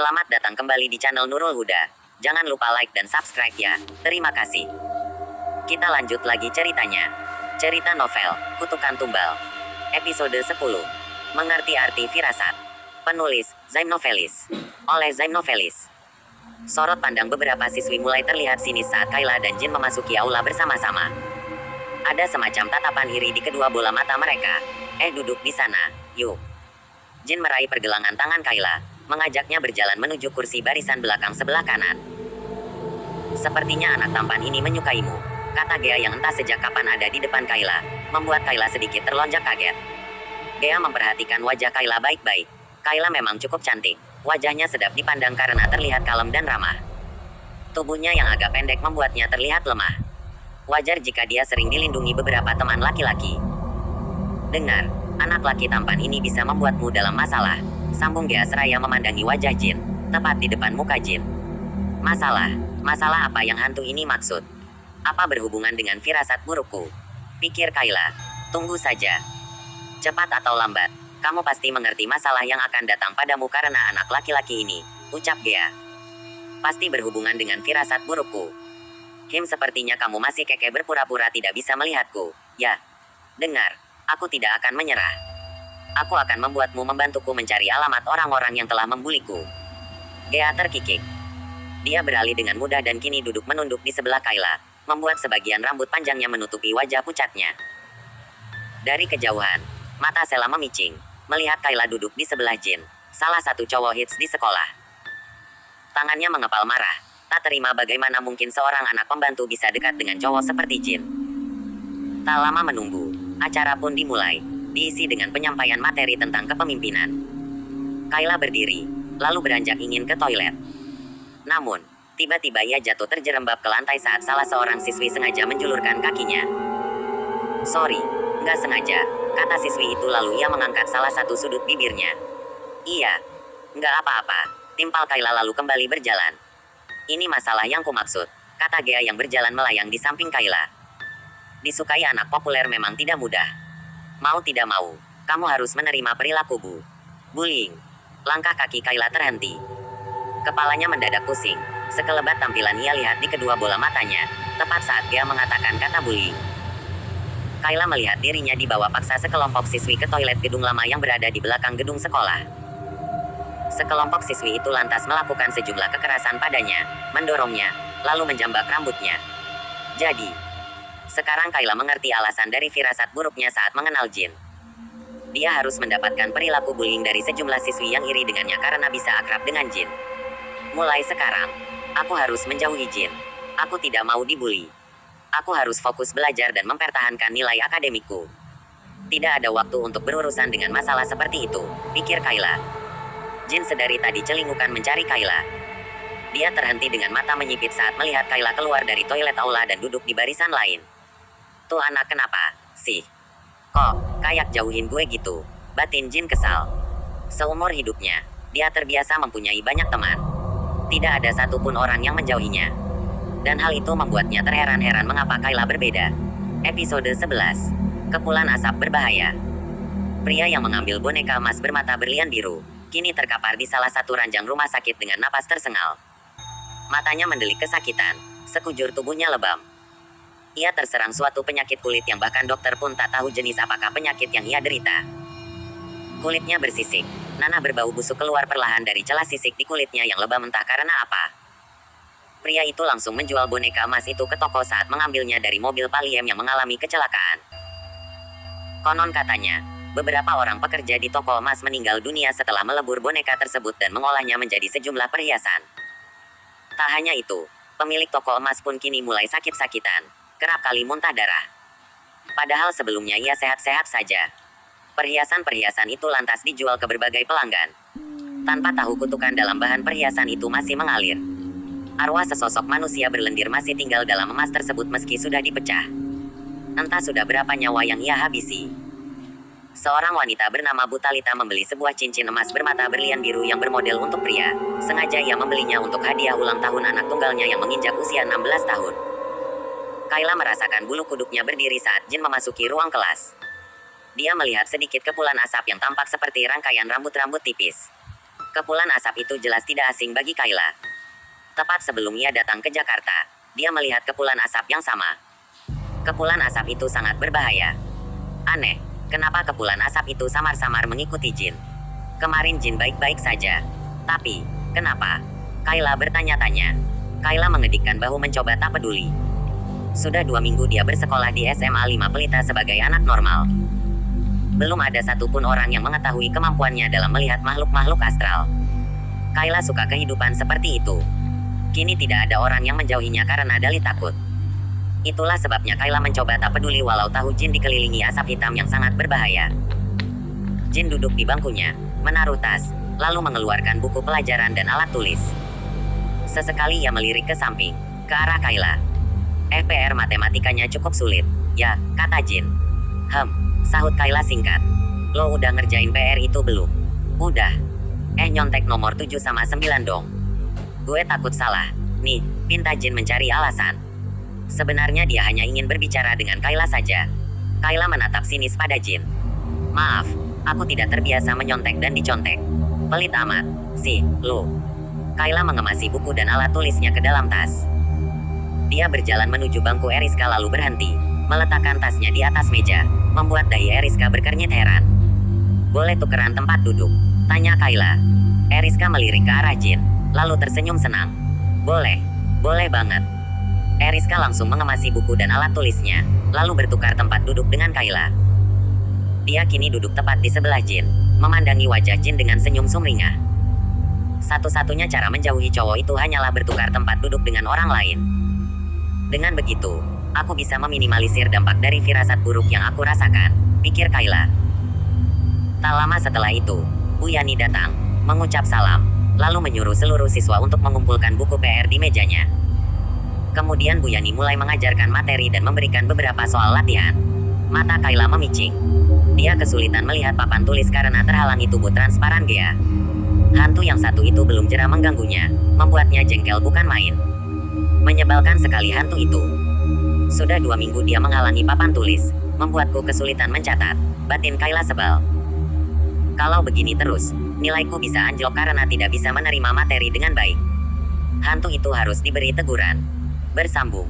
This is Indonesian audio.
Selamat datang kembali di channel Nurul Huda. Jangan lupa like dan subscribe ya. Terima kasih. Kita lanjut lagi ceritanya. Cerita novel, Kutukan Tumbal. Episode 10. Mengerti arti firasat. Penulis, Zaim Novelis. Oleh Zaim Novelis. Sorot pandang beberapa siswi mulai terlihat sinis saat Kayla dan Jin memasuki aula bersama-sama. Ada semacam tatapan iri di kedua bola mata mereka. Duduk di sana, yuk. Jin meraih pergelangan tangan Kayla, mengajaknya berjalan menuju kursi barisan belakang sebelah kanan. Sepertinya anak tampan ini menyukaimu, kata Gea yang entah sejak kapan ada di depan Kayla, membuat Kayla sedikit terlonjak kaget. Gea memperhatikan wajah Kayla baik-baik. Kayla memang cukup cantik, wajahnya sedap dipandang karena terlihat kalem dan ramah. Tubuhnya yang agak pendek membuatnya terlihat lemah. Wajar jika dia sering dilindungi beberapa teman laki-laki. Dengar, anak laki tampan ini bisa membuatmu dalam masalah, sambung Gea seraya memandangi wajah Jin, tepat di depan muka Jin. Masalah apa yang hantu ini maksud? Apa berhubungan dengan firasat burukku? Pikir Kayla. Tunggu saja. Cepat atau lambat, kamu pasti mengerti masalah yang akan datang padamu karena anak laki-laki ini, ucap Gea. Pasti berhubungan dengan firasat burukku. Sepertinya kamu masih kekeh berpura-pura tidak bisa melihatku, ya. Dengar, aku tidak akan menyerah. Aku akan membuatmu membantuku mencari alamat orang-orang yang telah membuliku. Gea terkikik. Dia beralih dengan mudah dan kini duduk menunduk di sebelah Kayla, membuat sebagian rambut panjangnya menutupi wajah pucatnya. Dari kejauhan, mata Sela memicing, melihat Kayla duduk di sebelah Jin, salah satu cowok hits di sekolah. Tangannya mengepal marah, tak terima bagaimana mungkin seorang anak pembantu bisa dekat dengan cowok seperti Jin. Tak lama menunggu, acara pun dimulai, diisi dengan penyampaian materi tentang kepemimpinan. Kayla berdiri, lalu beranjak ingin ke toilet. Namun, tiba-tiba ia jatuh terjerembab ke lantai saat salah seorang siswi sengaja menjulurkan kakinya. Sorry, nggak sengaja, kata siswi itu lalu ia mengangkat salah satu sudut bibirnya. Iya, nggak apa-apa, timpal Kayla lalu kembali berjalan. Ini masalah yang kumaksud, kata Gea yang berjalan melayang di samping Kayla. Disukai anak populer memang tidak mudah. Mau tidak mau, kamu harus menerima perilaku bullying. Langkah kaki Kayla terhenti. Kepalanya mendadak pusing. Sekelebat tampilan ia lihat di kedua bola matanya, tepat saat dia mengatakan kata bullying. Kayla melihat dirinya dibawa paksa sekelompok siswi ke toilet gedung lama yang berada di belakang gedung sekolah. Sekelompok siswi itu lantas melakukan sejumlah kekerasan padanya, mendorongnya, lalu menjambak rambutnya. Jadi, sekarang Kayla mengerti alasan dari firasat buruknya saat mengenal Jin. Dia harus mendapatkan perilaku bullying dari sejumlah siswi yang iri dengannya karena bisa akrab dengan Jin. Mulai sekarang, aku harus menjauhi Jin. Aku tidak mau dibully. Aku harus fokus belajar dan mempertahankan nilai akademiku. Tidak ada waktu untuk berurusan dengan masalah seperti itu, pikir Kayla. Jin sedari tadi celingukan mencari Kayla. Dia terhenti dengan mata menyipit saat melihat Kayla keluar dari toilet aula dan duduk di barisan lain. Tuh anak kenapa, sih? Kok, kayak jauhin gue gitu? Batin Jin kesal. Seumur hidupnya, dia terbiasa mempunyai banyak teman. Tidak ada satupun orang yang menjauhinya. Dan hal itu membuatnya terheran-heran mengapa Kayla berbeda. Episode 11. Kepulan asap berbahaya. Pria yang mengambil boneka emas bermata berlian biru, kini terkapar di salah satu ranjang rumah sakit dengan napas tersengal. Matanya mendelik kesakitan, sekujur tubuhnya lebam. Ia terserang suatu penyakit kulit yang bahkan dokter pun tak tahu jenis apakah penyakit yang ia derita. Kulitnya bersisik, nanah berbau busuk keluar perlahan dari celah sisik di kulitnya yang lebam entah karena apa. Pria itu langsung menjual boneka emas itu ke toko saat mengambilnya dari mobil Paliem yang mengalami kecelakaan. Konon katanya, beberapa orang pekerja di toko emas meninggal dunia setelah melebur boneka tersebut dan mengolahnya menjadi sejumlah perhiasan. Tak hanya itu, pemilik toko emas pun kini mulai sakit-sakitan, kerap kali muntah darah. Padahal sebelumnya ia sehat-sehat saja. Perhiasan-perhiasan itu lantas dijual ke berbagai pelanggan. Tanpa tahu kutukan dalam bahan perhiasan itu masih mengalir. Arwah sesosok manusia berlendir masih tinggal dalam emas tersebut meski sudah dipecah. Entah sudah berapa nyawa yang ia habisi. Seorang wanita bernama Butalita membeli sebuah cincin emas bermata berlian biru yang bermodel untuk pria. Sengaja ia membelinya untuk hadiah ulang tahun anak tunggalnya yang menginjak usia 16 tahun. Kayla merasakan bulu kuduknya berdiri saat Jin memasuki ruang kelas. Dia melihat sedikit kepulan asap yang tampak seperti rangkaian rambut-rambut tipis. Kepulan asap itu jelas tidak asing bagi Kayla. Tepat sebelum ia datang ke Jakarta, dia melihat kepulan asap yang sama. Kepulan asap itu sangat berbahaya. Aneh, kenapa kepulan asap itu samar-samar mengikuti Jin? Kemarin Jin baik-baik saja. Tapi, kenapa? Kayla bertanya-tanya. Kayla mengedikkan bahu mencoba tak peduli. Sudah 2 minggu dia bersekolah di SMA 5 Pelita sebagai anak normal. Belum ada satupun orang yang mengetahui kemampuannya dalam melihat makhluk-makhluk astral. Kayla suka kehidupan seperti itu. Kini tidak ada orang yang menjauhinya karena dalih takut. Itulah sebabnya Kayla mencoba tak peduli walau tahu Jin dikelilingi asap hitam yang sangat berbahaya. Jin duduk di bangkunya, menaruh tas, lalu mengeluarkan buku pelajaran dan alat tulis. Sesekali ia melirik ke samping, ke arah Kayla. PR matematikanya cukup sulit, ya, kata Jin. Sahut Kayla singkat. Lo udah ngerjain PR itu belum? Udah. Nyontek nomor 7 sama 9 dong. Gue takut salah. Nih, pinta Jin mencari alasan. Sebenarnya dia hanya ingin berbicara dengan Kayla saja. Kayla menatap sinis pada Jin. Maaf, aku tidak terbiasa menyontek dan dicontek. Pelit amat, sih, lo. Kayla mengemasi buku dan alat tulisnya ke dalam tas. Dia berjalan menuju bangku Eriska lalu berhenti, meletakkan tasnya di atas meja, membuat dahi Eriska berkernyit heran. Boleh tukeran tempat duduk? Tanya Kayla. Eriska melirik ke arah Jin, lalu tersenyum senang. Boleh banget. Eriska langsung mengemasi buku dan alat tulisnya, lalu bertukar tempat duduk dengan Kayla. Dia kini duduk tepat di sebelah Jin, memandangi wajah Jin dengan senyum sumringah. Satu-satunya cara menjauhi cowok itu hanyalah bertukar tempat duduk dengan orang lain. Dengan begitu, aku bisa meminimalisir dampak dari firasat buruk yang aku rasakan, pikir Kayla. Tak lama setelah itu, Bu Yani datang, mengucap salam, lalu menyuruh seluruh siswa untuk mengumpulkan buku PR di mejanya. Kemudian Bu Yani mulai mengajarkan materi dan memberikan beberapa soal latihan. Mata Kayla memicing. Dia kesulitan melihat papan tulis karena terhalangi tubuh transparan Gea. Hantu yang satu itu belum jera mengganggunya, membuatnya jengkel bukan main. Menyebalkan sekali hantu itu. Sudah 2 minggu dia menghalangi papan tulis, membuatku kesulitan mencatat, batin Kayla sebal. Kalau begini terus, nilaiku bisa anjlok karena tidak bisa menerima materi dengan baik. Hantu itu harus diberi teguran. Bersambung.